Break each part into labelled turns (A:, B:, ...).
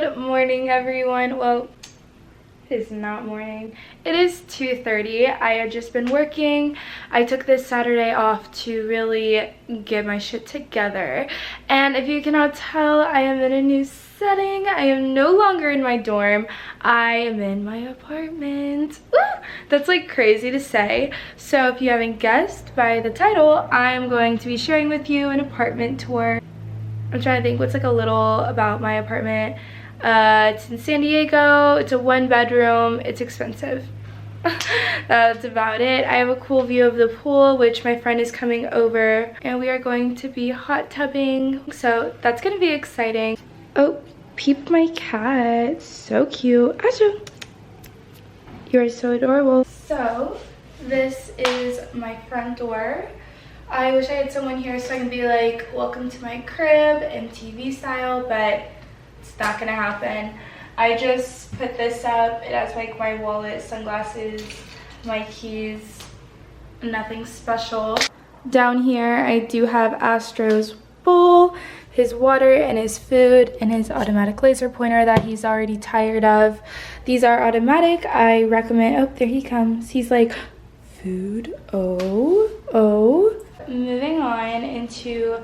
A: Good morning, everyone. Well, it is not morning. It is 2:30. I had just been working. I took this Saturday off to really get my shit together. And if you cannot tell, I am in a new setting. I am no longer in my dorm. I am in my apartment. Woo! That's like crazy to say. So if you haven't guessed by the title, I'm going to be sharing with you an apartment tour. I'm trying to think what's like a little about my apartment. It's in San Diego. It's a 1-bedroom. It's expensive. That's about it. I have a cool view of the pool, which my friend is coming over, and we are going to be hot tubbing. So that's gonna be exciting. Oh, peep my cat. So cute. Ashu. You are so adorable. So this is my front door. I wish I had someone here so I can be like, welcome to my crib, MTV style, but it's not gonna happen. I just put this up. It has like my wallet, sunglasses, my keys, nothing special. Down here, I do have Astro's bowl, his water and his food, and his automatic laser pointer that he's already tired of. These are automatic. I recommend, oh, there he comes. He's like, food, oh. Moving on into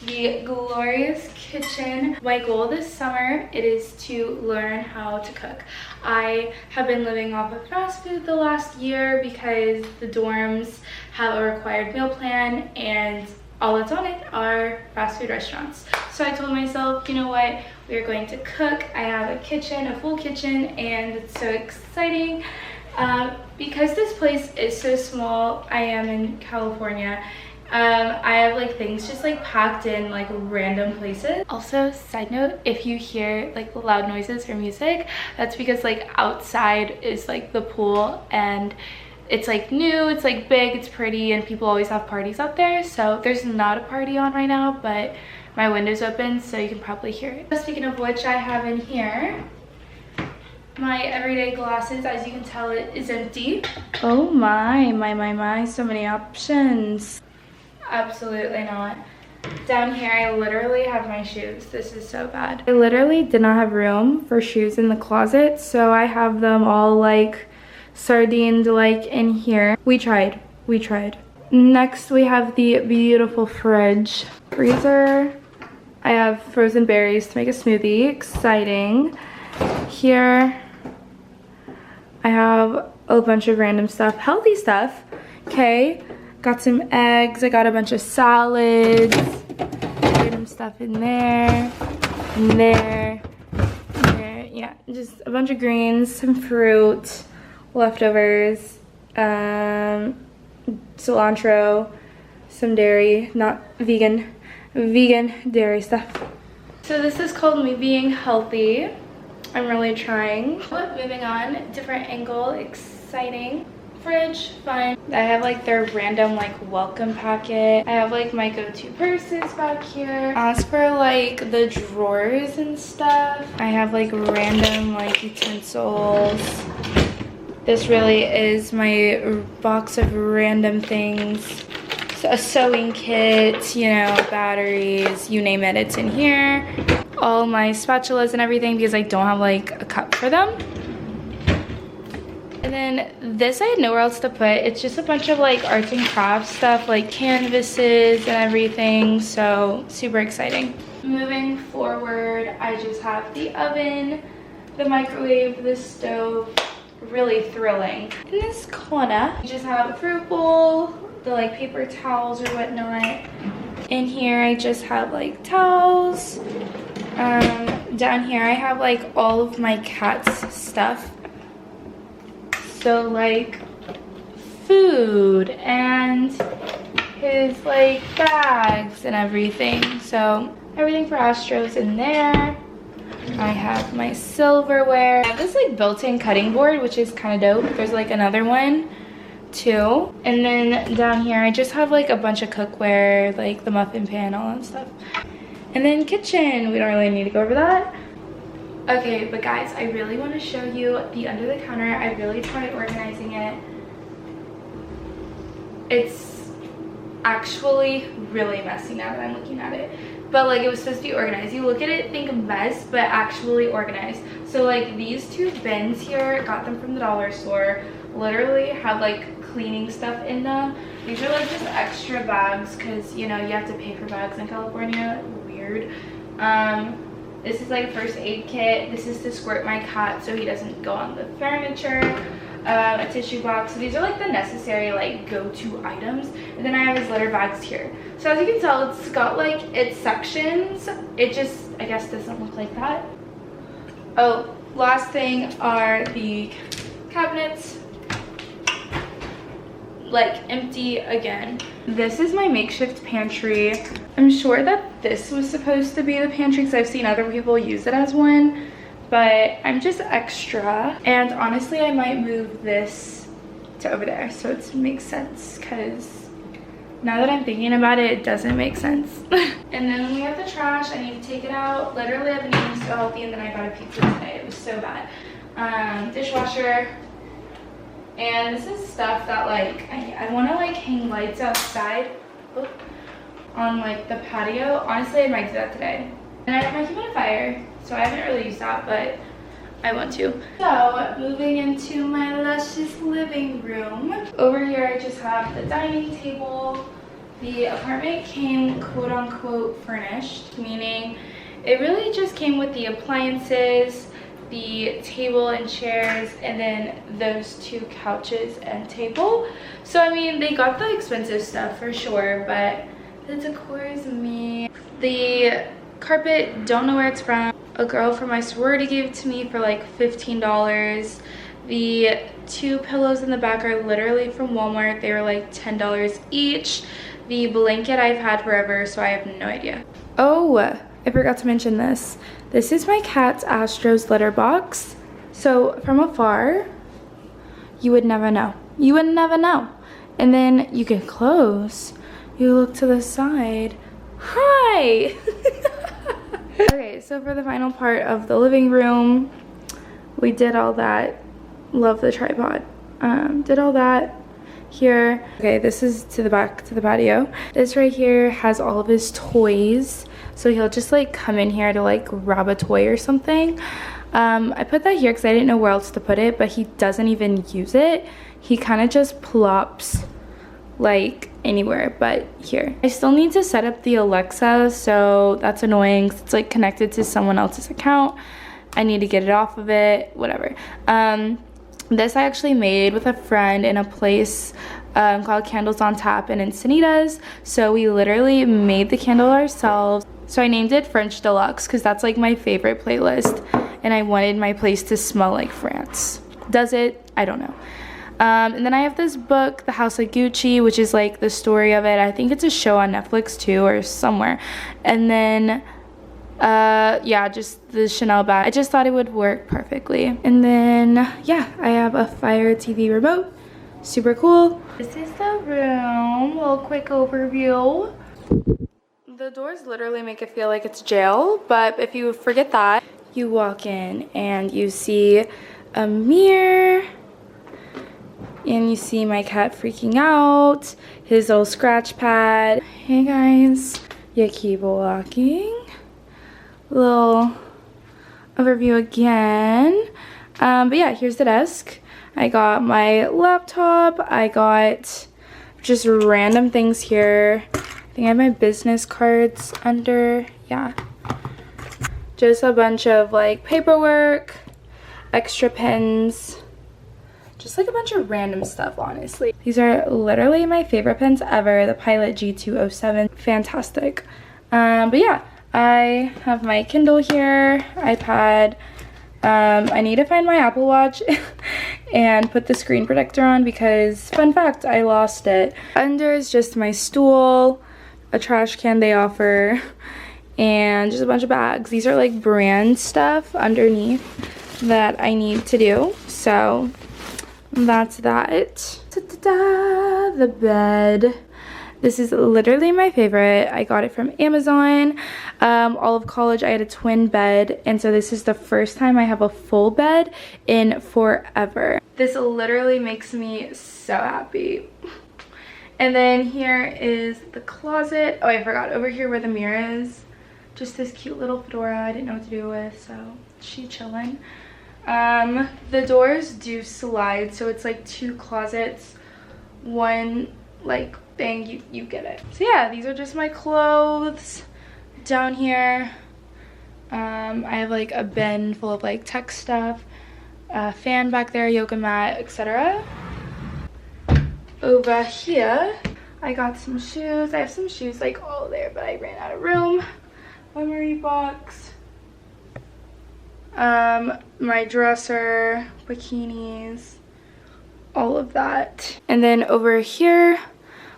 A: the glorious kitchen. My goal this summer, it is to learn how to cook. I have been living off of fast food the last year because the dorms have a required meal plan and all that's on it are fast food restaurants. So I told myself, you know what, we are going to cook. I have a kitchen, a full kitchen, and it's so exciting. Because this place is so small, I am in California, I have like things just like packed in like random places. Also, side note, if you hear like loud noises or music, that's because like outside is like the pool and it's like new, it's like big, it's pretty, and people always have parties out there. So there's not a party on right now, but my window's open so you can probably hear it. Speaking of which, I have in here my everyday glasses. As you can tell, it is empty. Oh my, so many options. Absolutely not. Down here, I literally have my shoes. This is so bad. I literally did not have room for shoes in the closet, so I have them all like sardined like in here. We tried. Next, we have the beautiful fridge. Freezer. I have frozen berries to make a smoothie. Exciting. Here, I have a bunch of random stuff, healthy stuff. Okay. Got some eggs, I got a bunch of salads, random stuff in there, yeah, just a bunch of greens, some fruit, leftovers, cilantro, some dairy, not vegan dairy stuff. So this is called me being healthy. I'm really trying. But moving on, different angle, exciting. Fridge, fun. I have like their random like welcome packet. I have like my go-to purses back here. As for like the drawers and stuff, I have like random like utensils. This really is my box of random things. So a sewing kit, you know, batteries, you name it, it's in here. All my spatulas and everything because I don't have like a cup for them. And then this I had nowhere else to put. It's just a bunch of like arts and crafts stuff, like canvases and everything. So super exciting. Moving forward, I just have the oven, the microwave, the stove. Really thrilling. In this corner, I just have a fruit bowl, the like paper towels or whatnot. In here, I just have like towels. Down here, I have like all of my cat's stuff. So like food and his like bags and everything. So everything for Astro's in there. I have my silverware. I have this like built-in cutting board, which is kind of dope. There's like another one too. And then down here, I just have like a bunch of cookware, like the muffin pan, all that stuff. And then kitchen, we don't really need to go over that. Okay, but guys, I really want to show you the under the counter. I really tried organizing it. It's actually really messy now that I'm looking at it. But like, it was supposed to be organized. You look at it, think mess, but actually organized. So like, these two bins here, got them from the dollar store, literally have like cleaning stuff in them. These are like just extra bags because, you know, you have to pay for bags in California. Weird. This is like a first aid kit. This is to squirt my cat so he doesn't go on the furniture. A tissue box. So these are like the necessary like go-to items. And then I have his litter bags here. So as you can tell, it's got like its sections. It just, I guess, doesn't look like that. Oh, last thing are the cabinets. Like empty again. This is my makeshift pantry. I'm sure that this was supposed to be the pantry because I've seen other people use it as one, but I'm just extra. And honestly, I might move this to over there so it makes sense, because now that I'm thinking about it, it doesn't make sense. And then we have the trash. I need to take it out. Literally, I've been eating so healthy, and then I bought a pizza today. It was so bad. Dishwasher. And this is stuff that like I want to like hang lights outside on like the patio. Honestly, I might do that today. And I have my humidifier, so I haven't really used that, but I want to. So moving into my luscious living room. Over here I just have the dining table. The apartment came quote unquote furnished, meaning it really just came with the appliances, the table and chairs, and then those two couches and table. So I mean, they got the expensive stuff for sure, but the decor is me. The carpet, don't know where it's from. A girl from my sorority gave it to me for like $15. The two pillows in the back are literally from Walmart. They were like $10 each. The blanket I've had forever, so I have no idea. Oh, I forgot to mention this. This is my cat's Astro's litter box. So from afar, you would never know. You would never know. And then you get close. You look to the side. Hi! Okay, so for the final part of the living room, we did all that. Love the tripod. Did all that here. Okay, this is to the back, to the patio. This right here has all of his toys. So he'll just like come in here to like grab a toy or something. I put that here because I didn't know where else to put it, but he doesn't even use it. He kind of just plops like anywhere but here. I still need to set up the Alexa, so that's annoying because it's like connected to someone else's account. I need to get it off of it, whatever. This I actually made with a friend in a place called Candles on Tap in Encinitas. So we literally made the candle ourselves. So I named it French Deluxe because that's like my favorite playlist, and I wanted my place to smell like France. Does it? I don't know. And then I have this book, The House of Gucci, which is like the story of it. I think it's a show on Netflix too, or somewhere. And then yeah, just the Chanel bag. I just thought it would work perfectly. And then yeah, I have a Fire TV remote. Super cool. This is the room. A little quick overview. The doors literally make it feel like it's jail, but if you forget that, you walk in and you see a mirror, and you see my cat freaking out, his little scratch pad. Hey guys, you keep walking. Little overview again. But yeah, here's the desk. I got my laptop. I got just random things here. I think I have my business cards under. Yeah. Just a bunch of like paperwork, extra pens. Just like a bunch of random stuff, honestly. These are literally my favorite pens ever. The Pilot G207. Fantastic. But yeah, I have my Kindle here, iPad. I need to find my Apple Watch and put the screen protector on because, fun fact, I lost it. Under is just my stool, a trash can they offer, and just a bunch of bags. These are like brand stuff underneath that I need to do. So that's that. Ta-da-da, the bed. This is literally my favorite. I got it from Amazon. All of college I had a twin bed, and so this is the first time I have a full bed in forever. This literally makes me so happy. And then here is the closet. Oh, I forgot, over here where the mirror is, just this cute little fedora I didn't know what to do with, so she chilling. The doors do slide, so it's like 2 closets, 1 like thing, you get it. So yeah, these are just my clothes. Down here, I have like a bin full of like tech stuff, a fan back there, yoga mat, etc. Over here, I got some shoes. I have some shoes like all there, but I ran out of room. Memory box. My dresser, bikinis, all of that. And then over here,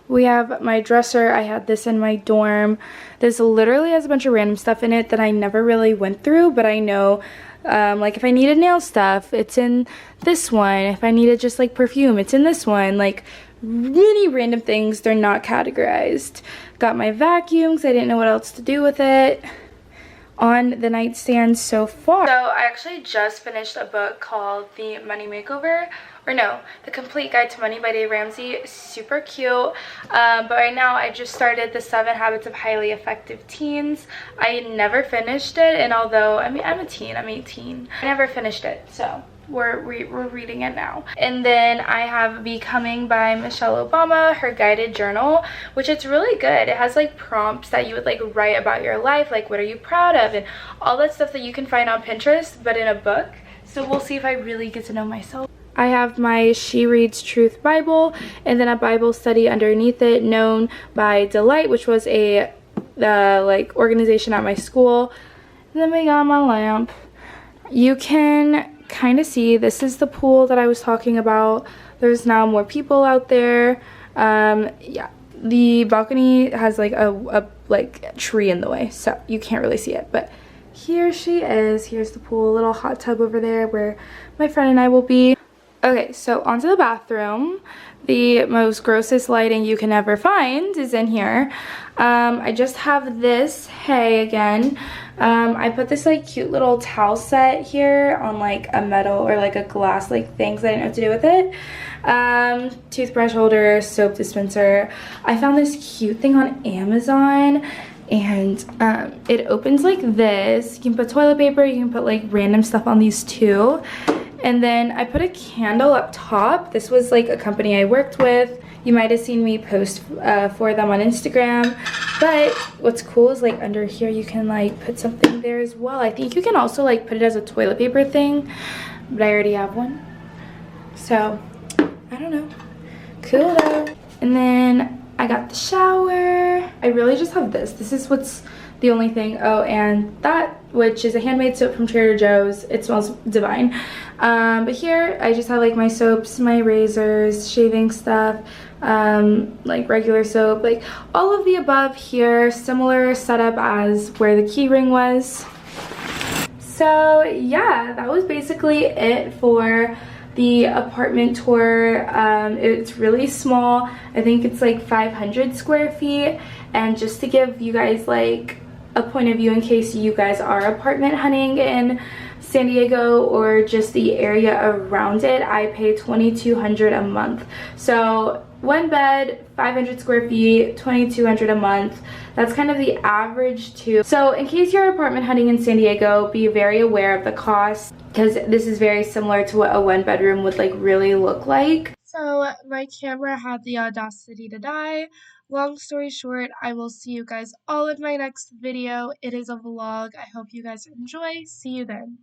A: we have my dresser. I had this in my dorm. This literally has a bunch of random stuff in it that I never really went through, but I know, like if I needed nail stuff, it's in this one. If I needed just like perfume, it's in this one. Like really random things, they're not categorized. Got my vacuums, I didn't know what else to do with it. On the nightstand so far. So I actually just finished a book called The Money Makeover, or no, The Complete Guide to Money by Dave Ramsey. Super cute. But right now I just started The 7 Habits of Highly Effective Teens. I never finished it, and although, I mean, I'm a teen, I'm 18. I never finished it, so we're reading it now. And then I have Becoming by Michelle Obama, her guided journal, which it's really good. It has like prompts that you would like write about your life, like what are you proud of, and all that stuff that you can find on Pinterest, but in a book. So we'll see if I really get to know myself. I have my She Reads Truth Bible, and then a Bible study underneath it known by Delight, which was a like organization at my school. And then we got my lamp. You can kind of see, this is the pool that I was talking about. There's now more people out there. Yeah, the balcony has like a like tree in the way, so you can't really see it, but here she is. Here's the pool, a little hot tub over there where my friend and I will be. Okay, so onto the bathroom. The most grossest lighting you can ever find is in here. I just have this hay again. I put this like cute little towel set here on like a metal or like a glass like thing, so I didn't know what to do with it. Toothbrush holder, soap dispenser. I found this cute thing on Amazon, and it opens like this. You can put toilet paper, you can put like random stuff on these too. And then I put a candle up top. This was like a company I worked with. You might have seen me post for them on Instagram. But what's cool is like under here you can like put something there as well. I think you can also like put it as a toilet paper thing, but I already have one. So, I don't know. Cool though. And then I got the shower. I really just have this. This is what's the only thing. Oh, and that, which is a handmade soap from Trader Joe's. It smells divine. But here I just have like my soaps, my razors, shaving stuff, like regular soap, like all of the above here. Similar setup as where the key ring was. So yeah, that was basically it for the apartment tour. It's really small. I think it's like 500 square feet. And just to give you guys like a point of view in case you guys are apartment hunting in San Diego or just the area around it, I pay $2,200 a month. So 1 bed, 500 square feet, $2,200 a month. That's kind of the average too. So in case you're apartment hunting in San Diego, be very aware of the cost, because this is very similar to what a 1 bedroom would like really look like. So my camera had the audacity to die. Long story short, I will see you guys all in my next video. It is a vlog. I hope you guys enjoy. See you then.